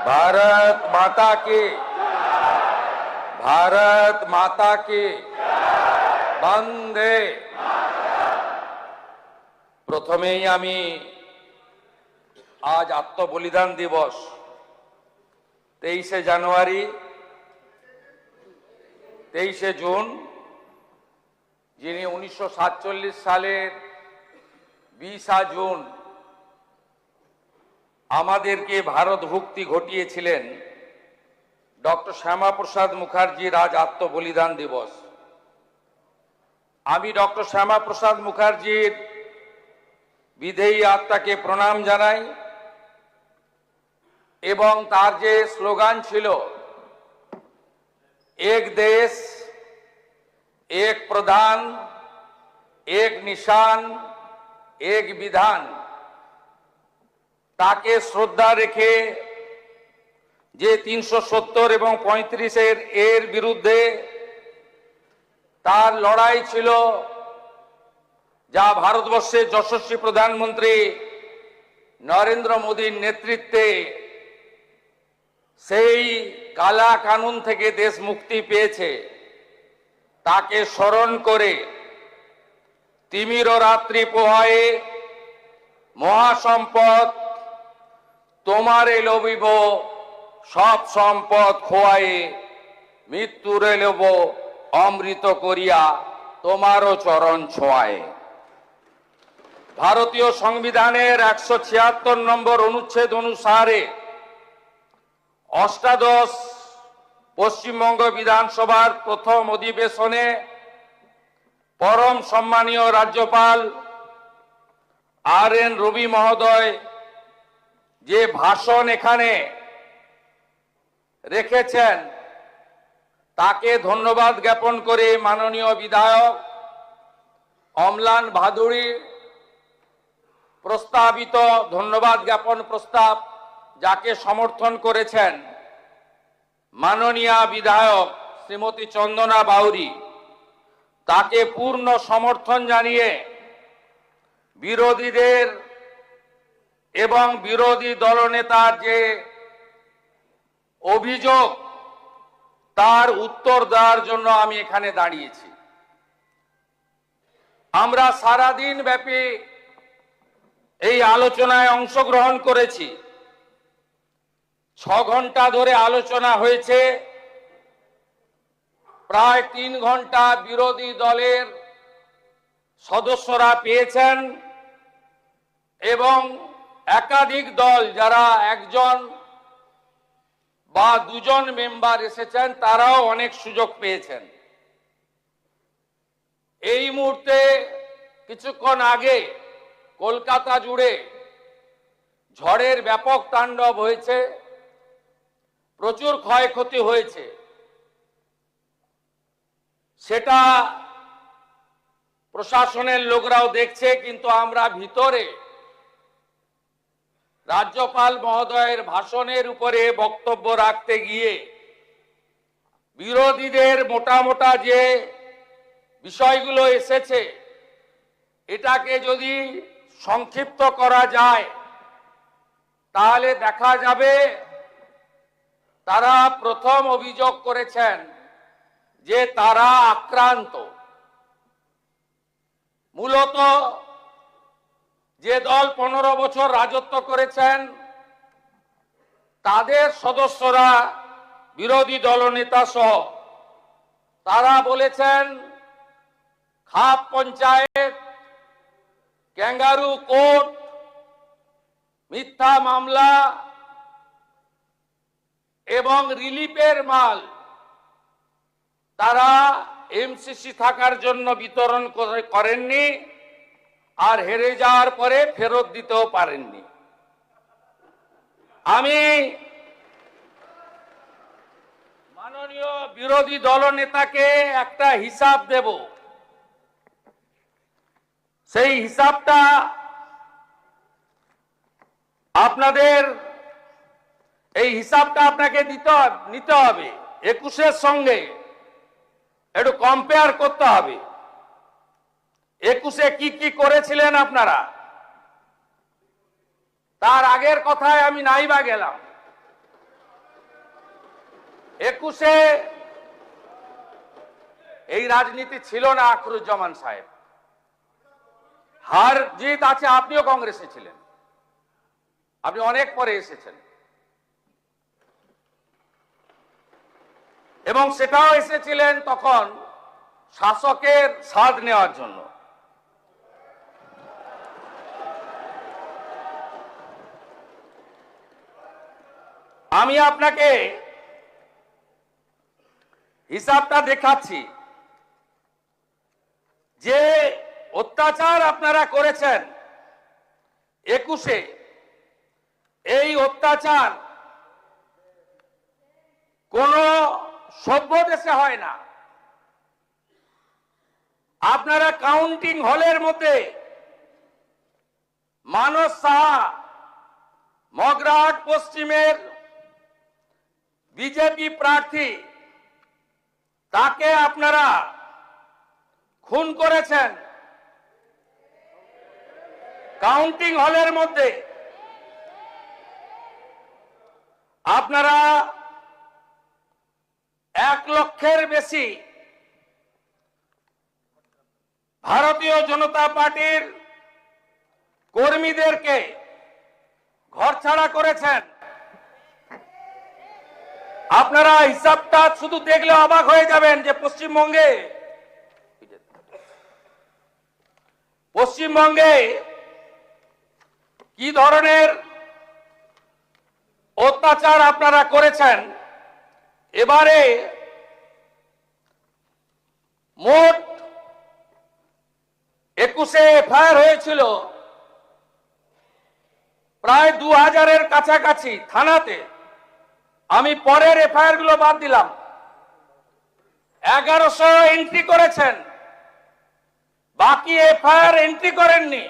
भारत माता की, भारत माता की বন্দে। প্রথমেই আমি আজ আত্মবলিদান দিবস 23শে জানুয়ারি 23শে জুন, যিনি 1947 সালের 20 জুন আমাদেরকে ভারত মুক্তি ঘটিয়েছিলেন, ডক্টর শ্যামাপ্রসাদ মুখার্জির আজ আত্মবলিদান দিবস। আমি ডক্টর শ্যামাপ্রসাদ মুখার্জির বিদেহী আত্মাকে প্রণাম জানাই এবং তার যে স্লোগান ছিল এক দেশ এক প্রধান এক নিশান এক বিধান, তাকে শ্রদ্ধা রেখে যে 370 এবং 35 এর বিরুদ্ধে তার লড়াই ছিল, যা ভারতবর্ষের যশস্বী প্রধানমন্ত্রী নরেন্দ্র মোদীর নেতৃত্বে সেই কালা কানুন থেকে দেশ মুক্তি পেয়েছে, তাকে স্মরণ করে তিমির রাত্রি পোহায়ে মহাসম্পদ তোমারে লবিব সব সম্পদ খোয়ায়ে মৃত্যুরে লব অমৃত করিয়া তোমারও চরণ ছোঁয়ায়। ভারতীয় সংবিধানের 176 নম্বর অনুচ্ছেদ অনুসারে অষ্টাদশ পশ্চিমবঙ্গ বিধানসভার প্রথম অধিবেশনে পরম সম্মানীয় রাজ্যপাল RN রবি মহোদয় যে ভাষণ এখানে রেখেছেন, তাকে ধন্যবাদ জ্ঞাপন করে মাননীয় বিধায়ক অম্লান ভাদুড়ী প্রস্তাবিত ধন্যবাদ জ্ঞাপন প্রস্তাব, যাকে সমর্থন করেছেন মাননীয় বিধায়ক শ্রীমতী চন্দনা বাউরি, তাকে পূর্ণ সমর্থন জানিয়ে বিরোধীদের এবং বিরোধী দলনেতার যে অভিযোগ, তার উত্তর দেওয়ার জন্য আমি এখানে দাঁড়িয়েছি। আমরা সারাদিন ব্যাপী এই আলোচনায় অংশগ্রহণ করেছি। 6 ঘন্টা ধরে আলোচনা হয়েছে। প্রায় 3 ঘন্টা বিরোধী দলের সদস্যরা পেয়েছেন এবং একাধিক দল, যারা একজন বা দুজন মেম্বার এসেছেন, তারাও অনেক সুযোগ পেয়েছেন। এই মুহূর্তে কিছুক্ষণ আগে কলকাতা জুড়ে ঝড়ের ব্যাপক তাণ্ডব হয়েছে, প্রচুর ক্ষয়ক্ষতি হয়েছে। সেটা প্রশাসনের লোকরাও দেখছে, কিন্তু আমরা ভিতরে রাজ্যপাল মহোদয়ের ভাষণের উপরে বক্তব্য রাখতে গিয়ে বিরোধীদের মোটা মোটা যে বিষয়গুলো এসেছে, এটাকে যদি সংক্ষিপ্ত করা যায় তাহলে দেখা যাবে তারা প্রথম অভিযোগ করেছেন যে তারা আক্রান্ত। মূলত যে দল 15 বছর রাজত্ব করেছেন, তাদের সদস্যরা, বিরোধী দলনেতা সহ, তারা বলেছেন খাপ পঞ্চায়েত, ক্যাঙ্গারু কোর্ট, মিথ্যা মামলা এবং রিলিফের মাল তারা MCC থাকার জন্য বিতরণ করেননি, আর হেরে যাওয়ার পরে ফেরত দিতেও পারেননি। আমি মাননীয় বিরোধী দলনেতাকে একটা হিসাব দেব, সেই হিসাবটা আপনাকে নিতে হবে। 21-এর সঙ্গে একটু কম্পেয়ার করতে হবে। 21-এ কি কি করেছিলেন আপনারা, তার আগের কথায় আমি নাইবা গেলাম। 21-এ এই রাজনীতি ছিল না আখরুজ্জামান সাহেব। হার জিত আছে, আপনিও কংগ্রেসে ছিলেন, আপনি অনেক পরে এসেছেন, এবং সেটাও এসেছিলেন তখন শাসকের স্বাদ নেওয়ার জন্য। আমি আপনাকে হিসাবটা দেখাচ্ছি যে অত্যাচার আপনারা করেছেন 21-এ, এই অত্যাচার কোন সভ্য দেশে হয় না। আপনারা কাউন্টিং হলের মধ্যে মানস সাহা, মগরাহাট পশ্চিমের বিজেপি প্রার্থী, তাকে আপনারা খুন করেছেন কাউন্টিং হলের মধ্যে। আপনারা 1 লক্ষের বেশি ভারতীয় জনতা পার্টির কর্মীদেরকে ঘরছাড়া করেছেন। আপনারা হিসাবটা শুধু দেখলে অবাক হয়ে যাবেন যে পশ্চিমবঙ্গে কি ধরনের অত্যাচার আপনারা করেছেন। এবারে মোট 21-এ এফআইআর হয়েছিল প্রায় 2000-এর কাছাকাছি থানাতে। আমি পরের এফআইআর গুলো বাদ দিলাম। 1100 এন্ট্রি করেছেন, বাকি এফআইআর এন্ট্রি করেননি।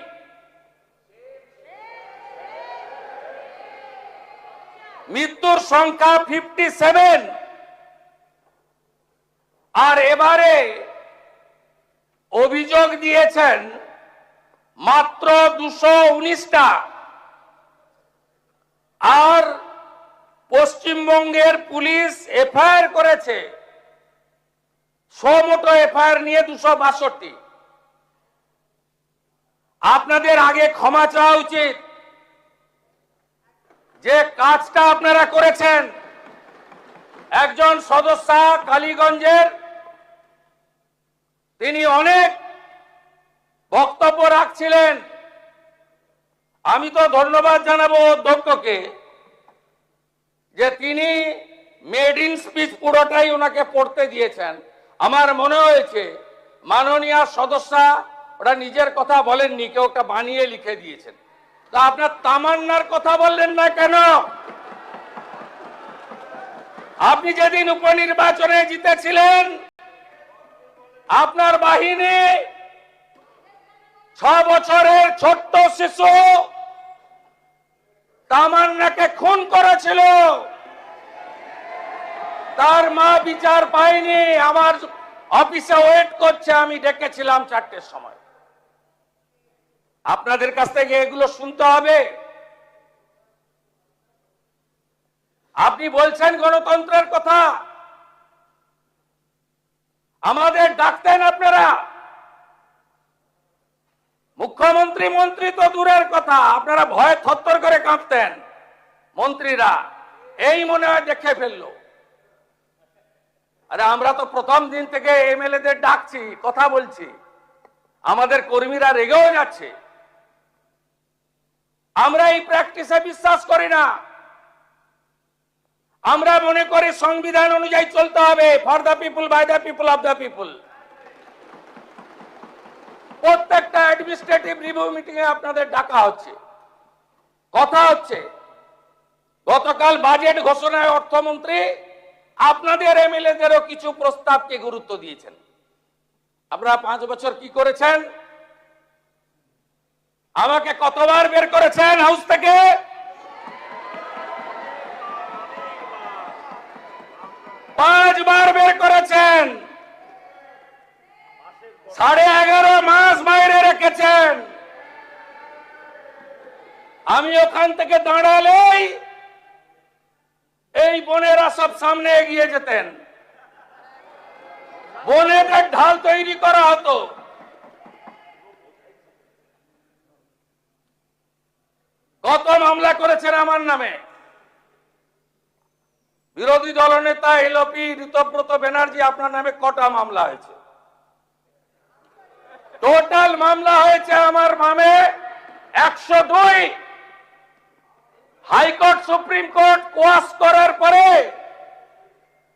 মৃত্যুর সংখ্যা 57, আর এবারে অভিযোগ দিয়েছেন মাত্র 219টা। আর পশ্চিমবঙ্গের পুলিশ এফআইআর করেছে, মোটো এফআইআর নিয়ে 262। আপনাদের আগে ক্ষমা চাওয়া উচিত যে কাজটা আপনারা করেছেন। একজন সদস্য কালীগঞ্জের, তিনি অনেক বক্তব্য রাখছিলেন। আমি তো ধন্যবাদ জানাবো অধ্যক্ষকে যে তিনি মেড ইন স্পিচ পুরোটাই ওনাকে পড়তে দিয়েছেন। আমার মনে হয়েছে মাননীয় সদস্য ওরা নিজের কথা বলেননি, কেউ একটা বানিয়ে লিখে দিয়েছেন। তা আপনার তামান্নার কথা বললেন না কেন? আপনি যেদিন উপনির্বাচনে জিতেছিলেন, আপনার বাহিনী 6 বছরের ছোট্ট শিশু তামান্নাকে খুন করেছিল। তার মা বিচার পায়নি, আমার অফিসে ওয়েট করছে। আমি ডেকেছিলাম 4টের সময়। আপনাদের কাছ থেকে এগুলো শুনতে হবে। আপনি বলছেন গণতন্ত্রের কথা, আমাদের ডাকতেন আপনারা। মুখ্যমন্ত্রী মন্ত্রী তো দূরের কথা, আপনারা ভয়ে থরথর করে কাঁপতেন মন্ত্রীরা। এই মনে হয় দেখে ফেললো। আরে আমরা তো প্রথম দিন থেকে এমএলএদের ডাকছি, কথা বলছি, আমাদের কর্মীরা রেগেও যাচ্ছে। আমরা এই প্র্যাকটিসে বিশ্বাস করি না। আমরা মনে করি সংবিধান অনুযায়ী চলতে হবে, for the people, by the people, of the people. প্রত্যেকটা অ্যাডমিনিস্ট্রেটিভ রিভিউ মিটিং এ আপনাদের ডাকা হচ্ছে, কথা হচ্ছে। গতকাল বাজেট ঘোষণায় অর্থমন্ত্রী আপনাদের এমএলএদেরও কিছু প্রস্তাবকে গুরুত্ব দিয়েছেন। আপনারা 5 বছর কি করেছেন? আমাকে কতবার বের করেছেন হাউস থেকে? পাঁচবার বের করেছেন। 11.5 মাস বাইরে রেখেছেন। আমি ওখান থেকে দাঁড়ালেই এই বোনেরা সব সামনে এগিয়ে যেতেন, বোনেদের ঢাল তৈরি করা হতো। কত মামলা করেছেন আমার নামে? বিরোধী দলনেতা এলপি ঋতব্রত ব্যানার্জি, আপনার নামে কটা মামলা হয়েছে? টোটাল মামলা হয়েছে আমার নামে 102। হাইকোর্ট সুপ্রিম কোর্ট কোয়াশ করার পরে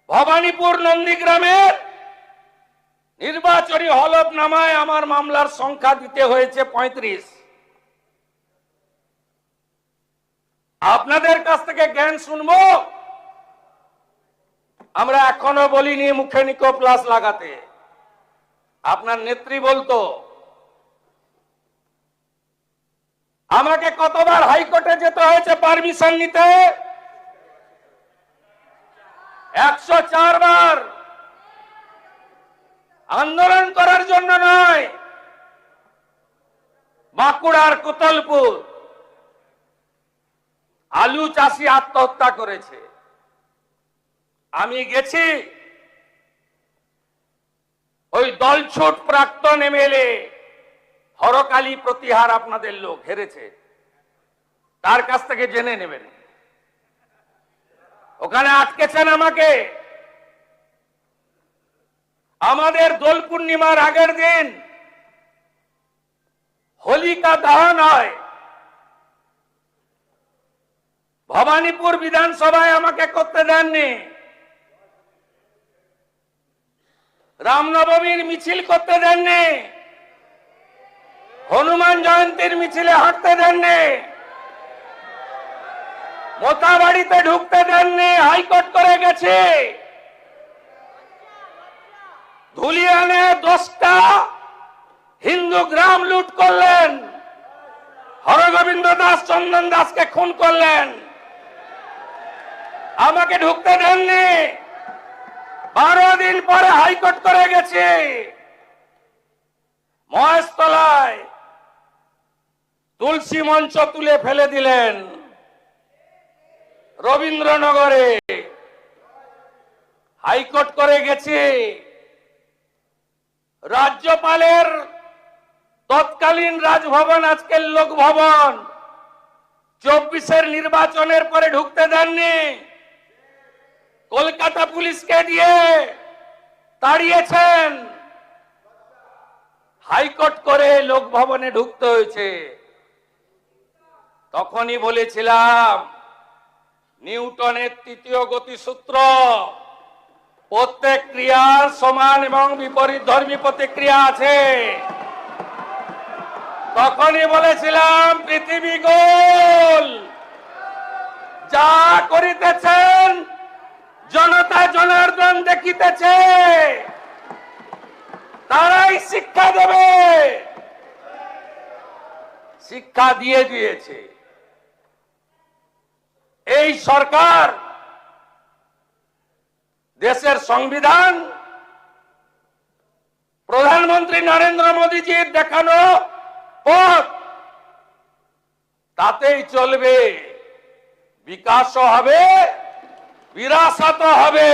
ভবানীপুর নন্দীগ্রামের নির্বাচনী হলফনামায় আমার মামলার সংখ্যা দিতে হয়েছে 35। আপনাদের কাছ থেকে জ্ঞান শুনবো? আমরা এখনো বলিনি মুখে নিকো প্লাস লাগাতে। আপনার নেত্রী বলতো। আমাকে কতবার হাইকোর্টে যেতে হয়েছে পারমিশন নিতে? 104 বার। আন্দোলন করার জন্য নয়, বাঁকুড়ার কোতলপুর আলু চাষি আত্মহত্যা করেছে, আমি গেছি। ওই দলছুট প্রাক্তন এমএলএ হরকালী প্রতিহার, আপনাদের লোক হেরেছে, তার কাছ থেকে জেনে নেবেন। ওখানে আটকেছেন আমাকে। আমাদের দোল পূর্ণিমার আগের দিন হোলিকা দহন হয়, ভবানীপুর বিধানসভায় আমাকে করতে দেননি। রামনবমীর মিছিল করতে দেননি, হনুমান জয়ন্তীর মিছিলে হাঁটতে দেননি, মোতাবাড়িতে ঢুকতে দেননি, হাইকোর্ট করে গেছে। ধুলিয়ানে 10টা হিন্দু গ্রাম লুট করলেন, হরগোবিন্দ দাস চন্দন দাসকে খুন করলেন, আমাকে ঢুকতে দেননি। 12 দিন পরে হাইকোর্ট করে গেছে। মহেশতলায় তুলসী মঞ্চ তুলে ফেলে দিলেন, রবীন্দ্রনগরে হাইকোর্ট করে গেছে। রাজ্যপালের তৎকালীন রাজভবন, আজকের লোকভবন, 24-এর নির্বাচনের পরে ঢুকতে দেননি। কলকাতা পুলিশকে দিয়ে তাড়িয়েছেন, হাইকোর্ট করে লোকভবনে ঢুকতে হয়েছে। তখনই বলেছিলাম নিউটনের 3য় গতিসূত্র, প্রত্যেক ক্রিয়ার সমান এবং বিপরীত ধর্মী প্রতিক্রিয়া আছে। তখনই বলেছিলাম পৃথিবী গোল, যা করিতেছেন জনতা জনার্দন দেখিতেছে, তারাই শিক্ষা দেবে। শিক্ষা দিয়ে দিয়েছে এই সরকার। দেশের সংবিধান প্রধানমন্ত্রী নরেন্দ্র মোদীজির দেখানো পথ, তাতেই চলবে। বিকাশও হবে, বিরাসতও হবে,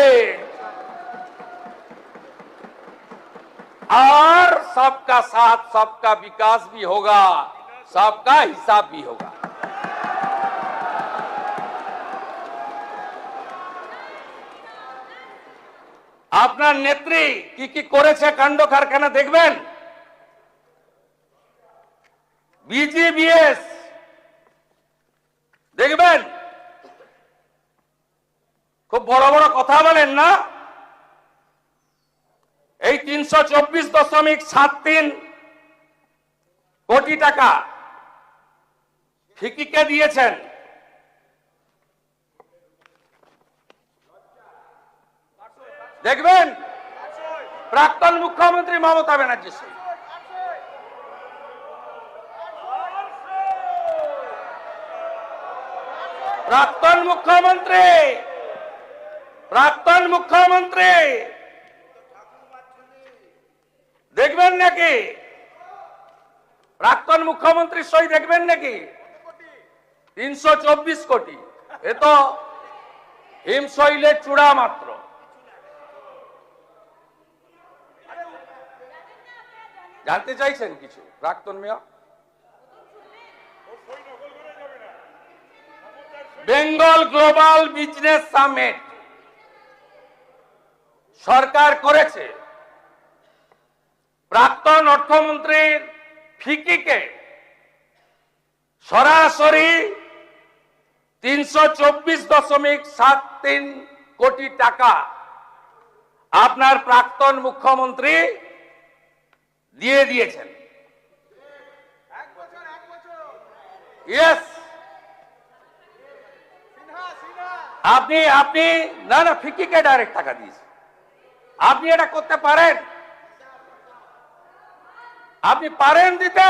और सबका साथ सबका विकास भी होगा, सबका हिसाब भी होगा। আপনার নেত্রী কি কি করেছে কাণ্ড কারখানা দেখবেন। বিজিবিএস দেখবেন, খুব বড় বড় কথা বলেন না। এই 324.73 কোটি টাকা ফিকিকে দিয়েছেন। দেখবেন প্রাক্তন মুখ্যমন্ত্রী মমতা ব্যানার্জি, প্রাক্তন মুখ্যমন্ত্রী দেখবেন নাকি? প্রাক্তন মুখ্যমন্ত্রীর সই দেখবেন নাকি? 324 কোটি। এ তো হিমশৈলের চূড়া মাত্র। জানতে চাইছেন কিছু প্রাক্তন mayor? Bengal global business summit সরকার করেছে। প্রাক্তন অর্থমন্ত্রীর ফিকিকে সরাসরি 324.73 কোটি টাকা আপনার প্রাক্তন মুখ্যমন্ত্রী দিয়ে দিয়েছেন। ইয়েস, আপনি আপনি না না ফিকিকে ডাইরেক্ট টাকা দিয়েছেন। আপনি এটা করতে পারেন? আপনি পারেন দিতে?